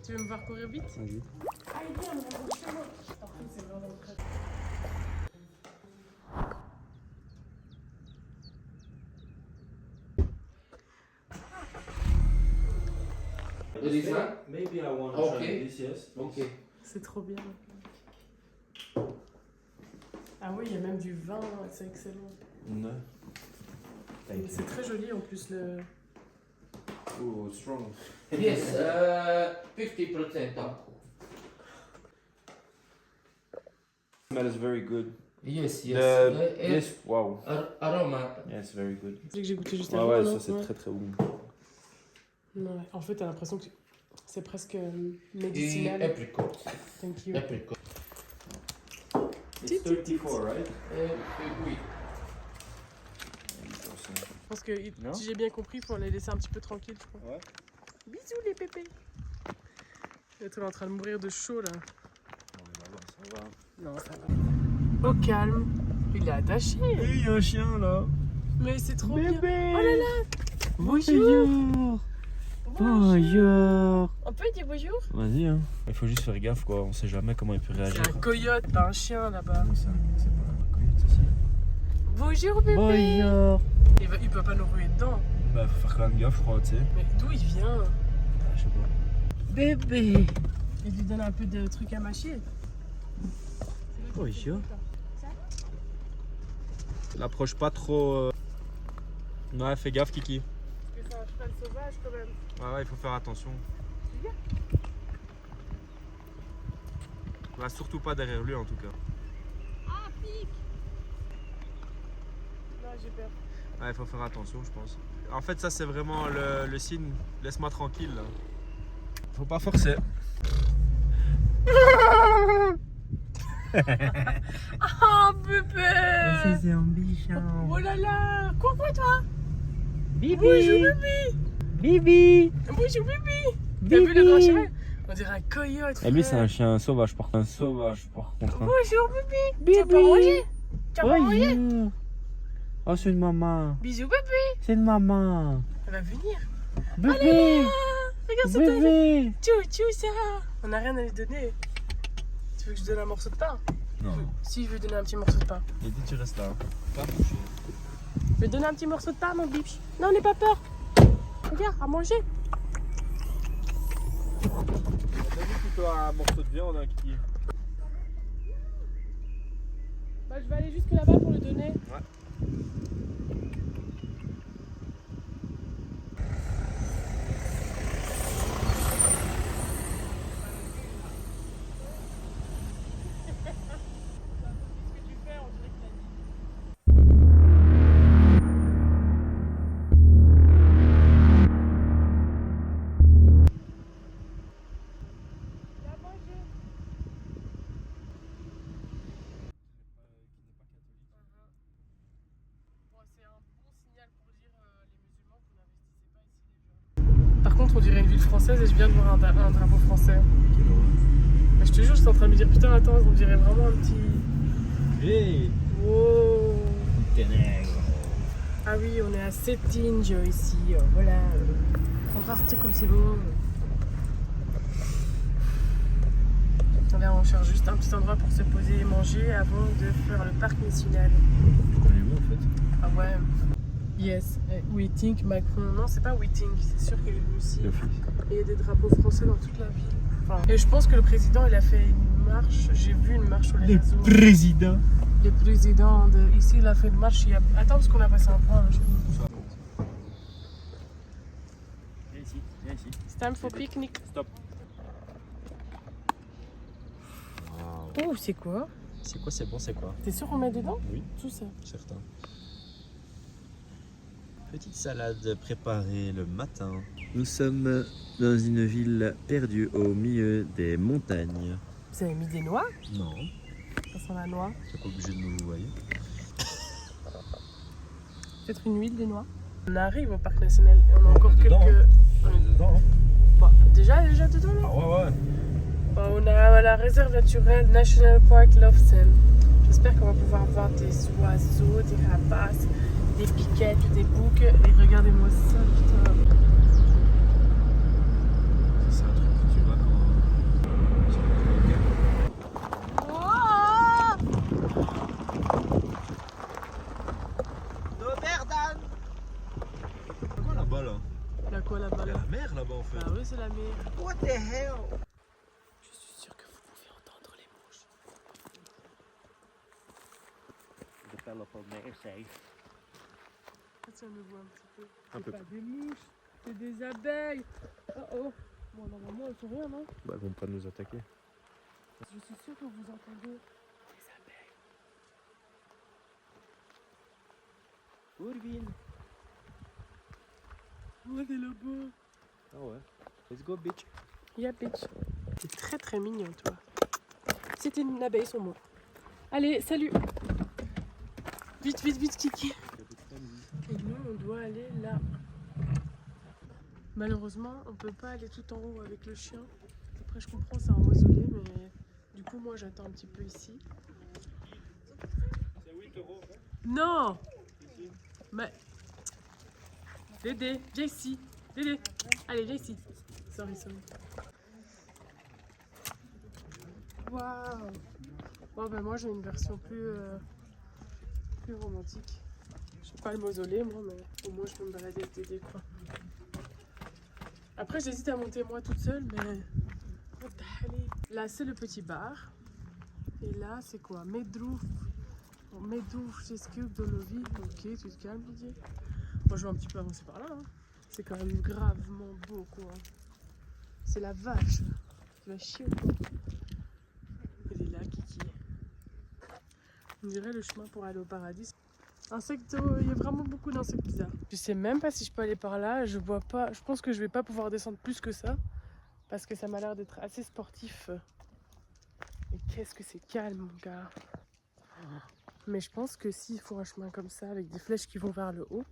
Tu veux me voir courir vite? Vas-y. Ah, il vient, on va voir chez moi. Par contre, c'est vraiment très... This one? Maybe I want to Okay. try this, yes. Okay. C'est trop bien. Ah oui, il y a même du vin, c'est excellent. No. Thank C'est très joli en plus le... Oh, strong. Yes, 50%. Smells very good. Yes, yes. This, wow. Aroma. Yes, very good. C'est que j'ai goûté juste Ouais, avant, ouais, non? ça c'est très très bon. Ouais. En fait, t'as l'impression que c'est presque Et médicinal. apricot. Thank you. Apricot. It's 34, right? Oui. Je pense que, Non? si j'ai bien compris, il faut les laisser un petit peu tranquilles, je crois. Ouais. Bisous les pépés. L'autre est en train de mourir de chaud là. Ça va. Non, ça va. Au calme. Il est attaché. Oui, il y a un chien là. Mais c'est trop bien. Bébé. Oh là là. Bonjour. Bonjour. On peut dire bonjour? Vas-y, hein. Il faut juste faire gaffe quoi, on sait jamais comment il peut réagir. C'est un coyote, pas un chien là-bas. Non, c'est pas un coyote, ça, c'est- Bonjour bébé. Bonjour. Il peut pas nous ruer dedans. Bah, faut faire quand même gaffe, je crois, tu sais. Mais d'où il vient? Je sais pas. Bébé. Il lui donne un peu de trucs à mâcher. Bonjour. L'approche pas trop. Ouais, fais gaffe, Kiki. Parce que c'est un cheval sauvage quand même. Ouais, il faut faire attention. Tu viens? Va surtout pas derrière lui en tout cas. Ah, pique! Non, j'ai peur. Ouais, il faut faire attention, je pense. En fait, ça, c'est vraiment le signe. Laisse-moi tranquille, là. Faut pas forcer. Ah, bébé! C'est un bichon. Oh là là! Coucou toi! Bibi. Bonjour bébé! Bibi. Bonjour bébé! T'as vu le grand cheval? On dirait un coyote. Et lui, c'est frère. un chien sauvage, par contre. Un sauvage, par contre. hein. Bonjour bébé! Tu vas pas manger? Tu vas pas manger? Bonjour. Oh, c'est une maman. Bisous bébé! C'est une maman. Elle va venir. Bébé. Regarde ça, t'as Bébé. Tchou, ça! On a rien à lui donner. Tu veux que je donne un morceau de pain? Non. Si, je vais donner un petit morceau de pain. Et dis, tu restes là. Pas touché. Je vais donner un petit morceau de pain, mon biche. Non, n'aie pas peur. Regarde, à manger. T'as vu plutôt un morceau de viande, hein, Kiki? Bah, je vais aller jusque là-bas pour le donner. Ouais. Par contre, on dirait une ville française et je viens de voir un drapeau français. Mais je te jure, je suis en train de me dire, putain, attends, on dirait vraiment un petit... Hey. Wow. Monténégro. Ah oui, on est à Cetinje ici, voilà. Regarde comme c'est beau. Là, on cherche juste un petit endroit pour se poser et manger avant de faire le parc national. Elle est où en fait? Ah ouais. Yes, we think Macron. Non, c'est pas we think, c'est sûr qu'il est venu ici. Et il y a des drapeaux français dans toute la ville. Enfin, et je pense que le président, il a fait une marche. J'ai vu une marche sur les réseaux. Président. Le président de ici, il a fait une marche. Attends, parce qu'on a passé un point. Là, Viens ici, viens ici. It's time for picnic. Stop. Oh, c'est quoi? C'est quoi, c'est bon, c'est quoi? T'es sûr qu'on met dedans? Oui. Tout ça. Certain. Petite salade préparée le matin. Nous sommes dans une ville perdue au milieu des montagnes. Vous avez mis des noix? Non, Ça sent la noix. c'est pas obligé de nous voyer. Peut-être une huile, des noix. On arrive au parc national. On a encore dedans, quelques. On est dedans. Bah, déjà dedans là. Ah ouais. Bah, on a la réserve naturelle National Park Lofsen. J'espère qu'on va pouvoir voir des oiseaux, des rapaces, des piquettes, des boucs. Et regardez-moi ça, putain. C'est un truc que tu vois quand mer là-bas en fait. Bah oui, c'est la mer. What the hell? Je suis sûre que vous pouvez entendre les mouches. Ah, tiens, me vois un petit peu. Un peu. C'est pas des mouches, c'est des abeilles. Oh oh. Bon, normalement, elles font rien, non? Bah, elles vont pas nous attaquer. Je suis sûre que vous entendez les abeilles. Urvin. Oh, des là-bas. Ah ouais. Let's go bitch. Yeah, bitch. T'es très très mignon, toi. C'était une abeille, son mot. Allez, salut. Vite, vite, vite, Kiki. Et nous, on doit aller là. Malheureusement, on peut pas aller tout en haut avec le chien. Après, je comprends, c'est un mausolée, mais du coup, moi, j'attends un petit peu ici. C'est 8 €. Non. Mais... Dédé, viens ici. Dédé, allez, viens ici. Sorry, sorry. Waouh. Bon, ben moi, j'ai une version plus romantique. Je sais pas le mausolée, moi, mais au moins, je peux me balader avec Dédé, quoi. Après, j'hésite à monter moi toute seule, mais... Là, c'est le petit bar. Et là, c'est quoi? Medrouf. Medrouf, chez Skuk de Lovi. Ok, tu te calmes, Didier. Moi, je vais un petit peu avancer par là. Hein. C'est quand même gravement beau, quoi. C'est la vache. Tu vas chier ou quoi? Elle est là, Kiki. On dirait le chemin pour aller au paradis. Insecto, il y a vraiment beaucoup d'insectes bizarres. Je sais même pas si je peux aller par là. Je vois pas. Je pense que je vais pas pouvoir descendre plus que ça. Parce que ça m'a l'air d'être assez sportif. Mais qu'est-ce que c'est calme, mon gars. Mais je pense que s'il faut un chemin comme ça, avec des flèches qui vont vers le haut,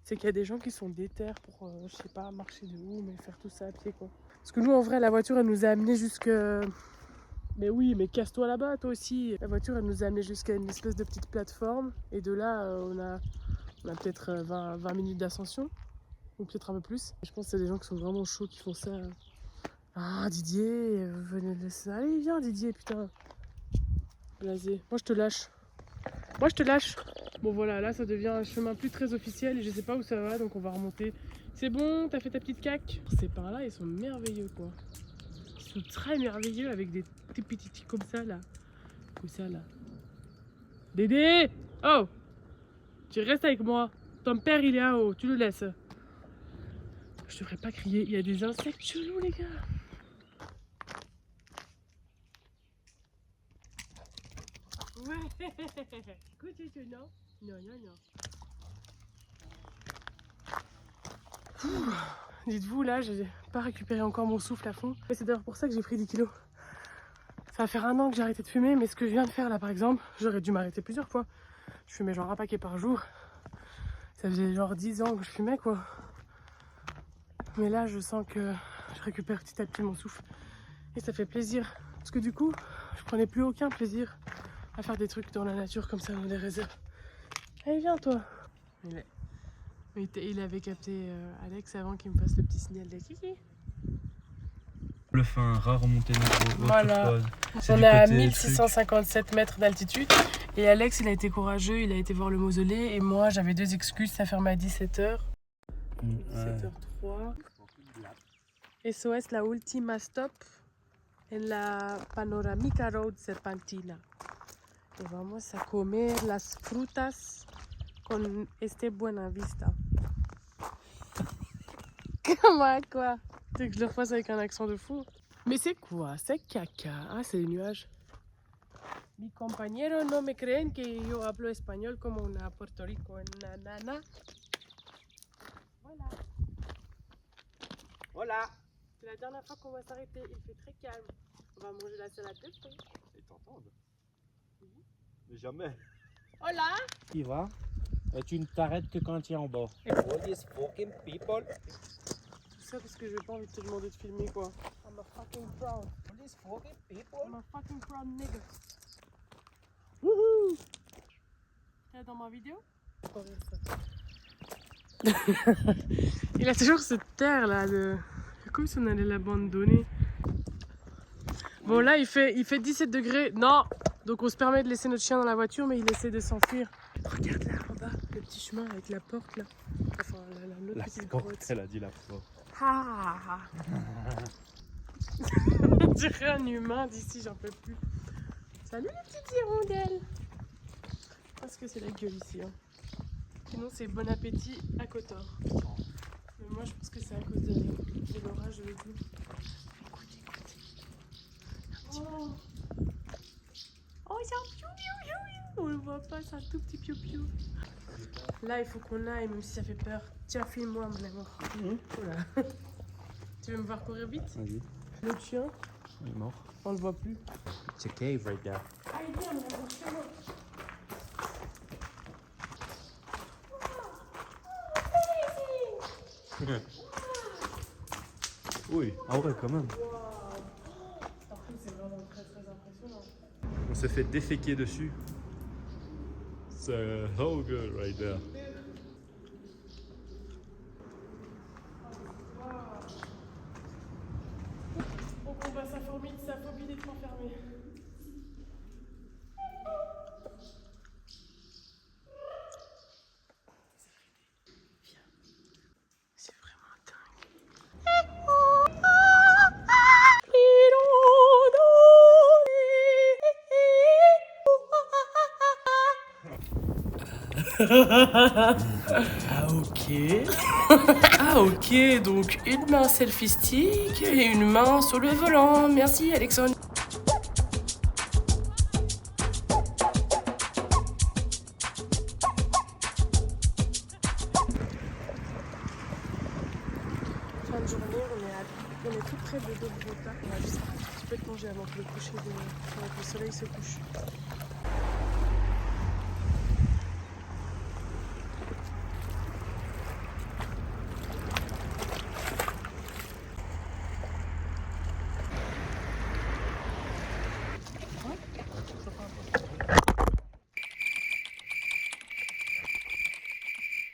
c'est qu'il y a des gens qui sont déter pour, je sais pas, marcher de haut, mais faire tout ça à pied, quoi. Parce que nous, en vrai, la voiture, elle nous a amenés jusque... Mais oui, mais casse-toi là-bas, toi aussi. La voiture, elle nous a amenés jusqu'à une espèce de petite plateforme. Et de là, on a peut-être 20 minutes d'ascension. Ou peut-être un peu plus. Je pense que c'est des gens qui sont vraiment chauds, qui font ça... Ah, Didier, venez laisser. Allez, viens, Didier, putain. Blasé. Moi, je te lâche. Moi, je te lâche. Bon, voilà, là, ça devient un chemin plus très officiel et je sais pas où ça va, donc on va remonter. C'est bon, t'as fait ta petite caque? Ces pains-là, ils sont merveilleux, quoi. Ils sont très merveilleux avec des petits trucs comme ça, là. Comme ça, là. Dédé! Oh! Tu restes avec moi. Ton père, il est en haut. Tu le laisses. Je devrais pas crier. Il y a des insectes chelous, les gars. Ouais. Écoute, non? Non, non, non. Dites-vous, là, j'ai pas récupéré encore mon souffle à fond. C'est d'ailleurs pour ça que j'ai pris 10 kilos. Ça va faire 1 an que j'ai arrêté de fumer, mais ce que je viens de faire là, par exemple, j'aurais dû m'arrêter plusieurs fois. Je fumais genre 1 paquet par jour. Ça faisait genre 10 ans que je fumais, quoi. Mais là, je sens que je récupère petit à petit mon souffle. Et ça fait plaisir. Parce que du coup, je prenais plus aucun plaisir à faire des trucs dans la nature comme ça, dans les réserves. Allez, viens, toi. Il avait capté Alex avant qu'il me fasse le petit signal de Kiki. Le fin, rare montée métro. Voilà. On est à 1657 mètres d'altitude. Et Alex, il a été courageux, il a été voir le mausolée. Et moi, j'avais 2 excuses, ça fermait à 17h. 17h03. SOS, la ultima stop en la Panoramica Road Serpentina. Y vamos a comer las frutas con este buena vista. Comment quoi? Tu veux que je le refasse avec un accent de fou? Mais c'est quoi? C'est caca. Ah, c'est les nuages. Mi compañero no me creen que yo hablo español como una Puerto Rico, una nana. Voilà. Voilà. C'est la dernière fois qu'on va s'arrêter. Il fait très calme. On va manger la salade de fruits. Ils t'entendent? Mais jamais. Hola. Tu vas et tu ne t'arrêtes que quand tu es en bas. All these fucking people. Tout ça parce que j'ai pas envie de te demander de filmer, quoi. I'm a fucking proud. All these fucking people. I'm a fucking proud nigga. Wouhou. T'es dans ma vidéo? Il a toujours cette terre là de... Comme si on allait l'abandonner. Bon là il fait 17 degrés. Non. Donc on se permet de laisser notre chien dans la voiture, mais il essaie de s'enfuir. Regarde là en bas, le petit chemin avec la porte là. Enfin, la petite grotte. Elle a dit la porte. Ah. On dirait un humain d'ici, j'en peux plus. Salut les petites hirondelles. Parce que c'est la gueule ici. Hein. Sinon c'est bon appétit à Kotor. Mais moi je pense que c'est à cause de l'orage de tout. Écoute, écoute. Oh, oh c'est un piou-piou-piou. On le voit pas, c'est un tout petit piou-piou. Là il faut qu'on aille, même si ça fait peur. Tiens, filme-moi mon amour. Voilà. Tu veux me voir courir vite? Vas-y. L'autre chien, Il est mort. on le voit plus. It's a cave right there. Ah, il vient, on va voir chez moi. Oui, ah ouais, quand même. Par contre, c'est vraiment très très impressionnant. On s'est fait déféquer dessus. C'est so good right there. On combat sa phobie d'être enfermé. C'est vraiment dingue. Ah ok. Ah ok, donc une main selfie stick et une main sur le volant. Merci Alexandre. Fin de journée, on est tout près de Dobrota. On va juste un petit peu de manger avant que le soleil se couche.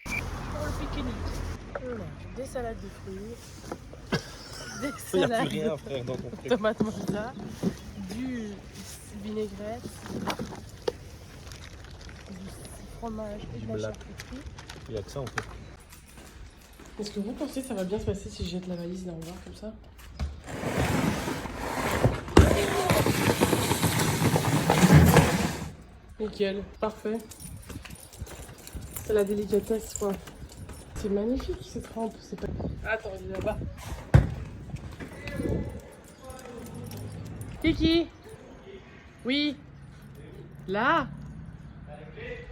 Pour le pique-nique. Voilà, des salades de fruits. Des Il n'y a salades plus rien, frère, dans ton de truc. tomates mozza. Du vinaigrette. Du fromage et de la black. charcuterie. Il n'y a que ça, en fait. Est-ce que vous pensez que ça va bien se passer si je jette la valise là en bas comme ça? Nickel, parfait. C'est la délicatesse quoi. C'est magnifique cette rampe, c'est pas... Attends, il est là-bas. Kiki? Oui? Là?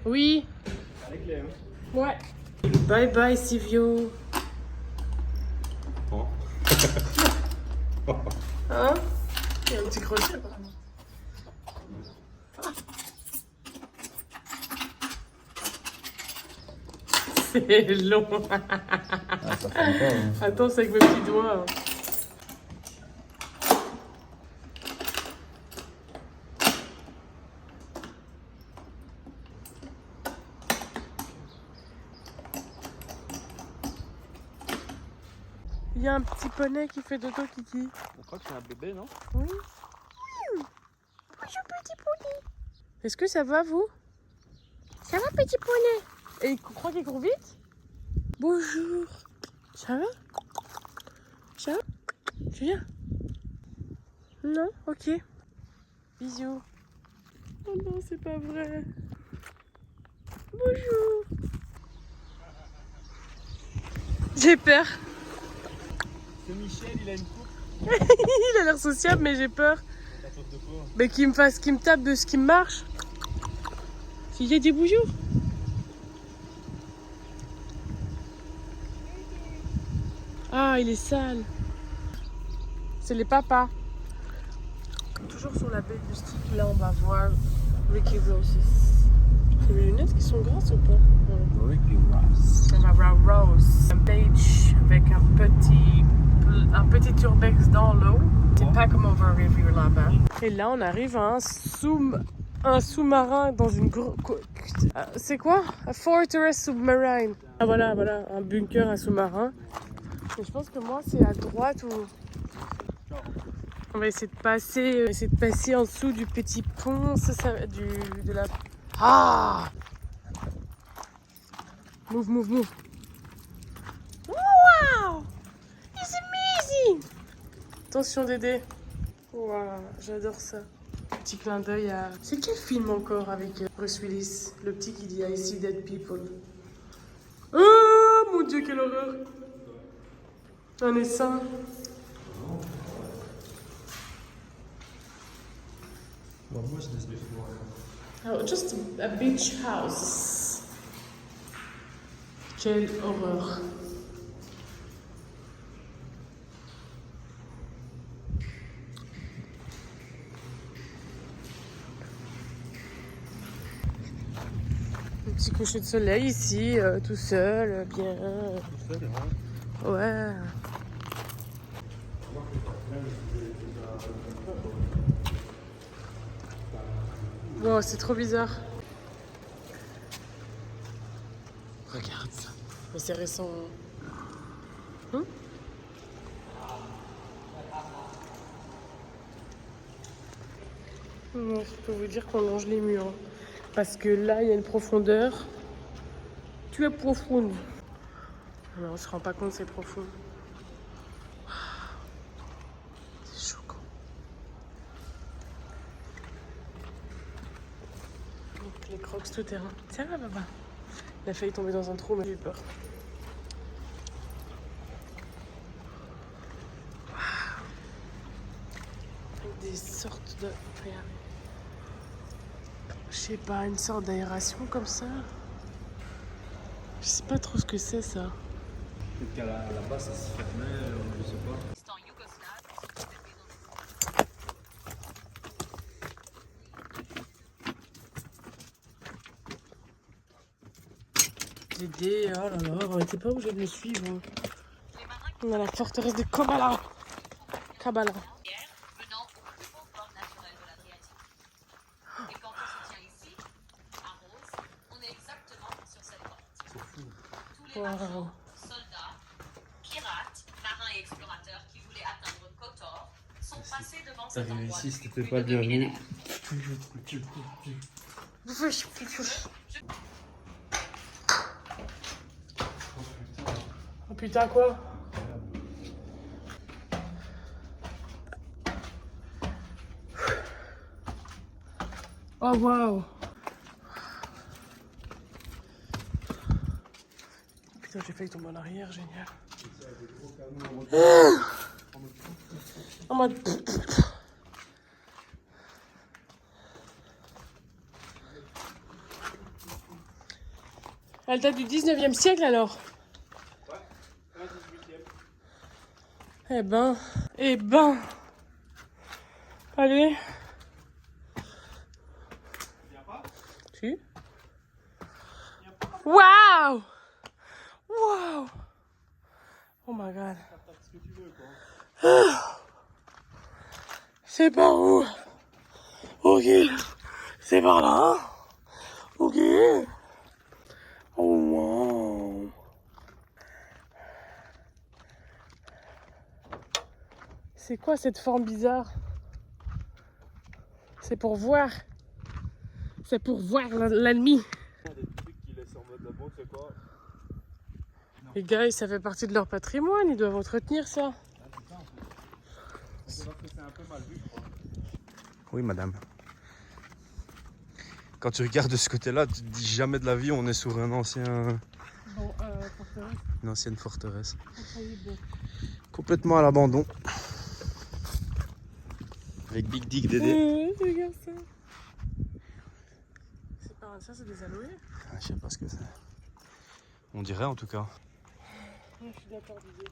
Oui? Avec les Ouais. Bye bye Sivio. Oh. Hein? Il y a un petit crochet par contre. C'est long. Ah, ça fait pas, hein. Attends, c'est avec mes petits doigts. Il y a un petit poney qui fait dodo, Kiki. On croit que c'est un bébé, non? Oui. Bonjour, petit poney. Est-ce que ça va, vous? Ça va, petit poney? Et il croit qu'il court vite? Bonjour. Ça va? Ça va? Tu viens? Non? Ok. Bisous. Oh non, c'est pas vrai. Bonjour. J'ai peur. C'est Michel, il a une coupe. Il a l'air sociable, mais j'ai peur. La faute de quoi? Mais qu'il me tape de ce qui marche. S'il y a des bonjour. Ah, il est sale. C'est les papas. Toujours sur la baie du stick, là on va voir Ricky Roses. C'est les lunettes qui sont grasses ou pas? Ouais. Ricky Ross. On va voir Rose. Un beige avec un petit urbex dans l'eau. C'est pas comme over review là-bas. Et là on arrive à un sous-marin dans une c'est quoi? Un fortress submarine. Ah voilà, un bunker, un sous-marin. Et je pense que moi c'est à droite ou... On va essayer de passer en dessous du petit pont, de la... Ah! Move. Wow! He's Attention Dédé. Waouh, j'adore ça. Petit clin d'œil à... C'est quel film encore avec Bruce Willis? Le petit qui dit I see dead people. Oh mon Dieu, quelle horreur. Un essaim. Oh, just a beach house. Quelle horreur. Un petit coucher de soleil ici, tout seul, bien. Ouais. Wow, c'est trop bizarre. Regarde ça. Mais c'est récent. Hein? Non, je peux vous dire qu'on longe les murs. Parce que là, il y a une profondeur. Tu es profonde. Mais on se rend pas compte, c'est profond. C'est choquant. Donc, les crocs tout terrain. Ça va, papa? Il a failli tomber dans un trou, mais j'ai eu peur. Avec des sortes de... Regarde. Je sais pas, une sorte d'aération comme ça. Je sais pas trop ce que c'est ça. Peut-être qu'à la base ça se fermait, je sais pas. Dédé, oh là là, on était pas obligé de me suivre. On a la forteresse de Kabbalah. Kabbalah. Venant au plus beau port naturel de l'Adriatique. Et quand on se tient ici, à Rose, on est exactement sur cette porte. Tous les marchands, soldats, pirates, marins et explorateurs qui voulaient atteindre Kotor sont passés devant cet endroit. Ici, depuis c'était plus pas de 2 bienvenu. millénaires. Oh putain, quoi? Oh waouh! Putain, j'ai failli tomber en arrière, génial. En mode. Elle date du 19e siècle alors? Ouais, 18e. Eh ben. Allez. Viens pas? Si. Waouh! Waouh! Oh my god. T'as ce que tu veux, quoi. C'est par où? Ok. C'est par là. Ok. Oh wow. C'est quoi cette forme bizarre? C'est pour voir. C'est pour voir l'ennemi. Il y a des trucs qui laissent en mode la boxe, c'est quoi? Les gars, ça fait partie de leur patrimoine. Ils doivent entretenir ça. C'est parce que c'est un peu mal vu, je crois. Oui, madame. Quand tu regardes de ce côté-là, tu te dis jamais de la vie, on est sur un ancien... Bon, forteresse. une ancienne forteresse. Complètement à l'abandon. Avec Big Dick Dédé. Regarde ça. C'est pas ça, c'est des aloés. Ah, je sais pas ce que c'est. On dirait en tout cas. Je suis d'accord, Didier.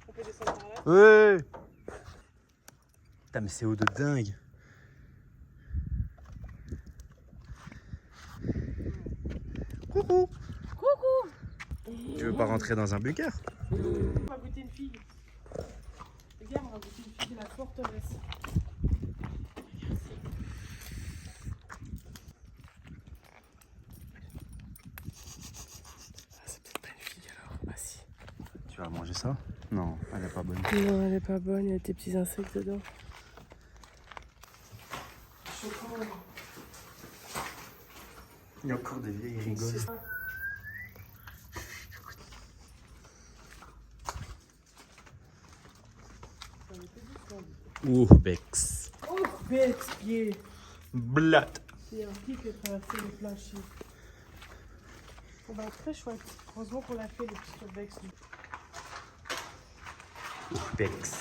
On peut descendre par là. Ouais. Putain, mais c'est haut de dingue. Coucou. Coucou. Tu veux pas rentrer dans un bunker? On va goûter une fille. Regarde, on va goûter une fille de la forteresse. C'est peut-être pas une fille alors. Ah si. Tu vas manger ça? Non, elle est pas bonne. Non, elle est pas bonne, il y a des petits insectes dedans. Chocolat. Il y a encore des vieilles rigoles. Urbex. Oh, bête, pied. Blat. C'est un pied qui a traversé le plancher. Ça va être très chouette. Heureusement qu'on l'a fait, le petit urbex. Urbex.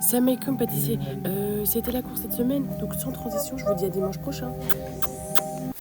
Salam alaikum pâtissier, c'était la course cette semaine, donc sans transition, je vous dis à dimanche prochain.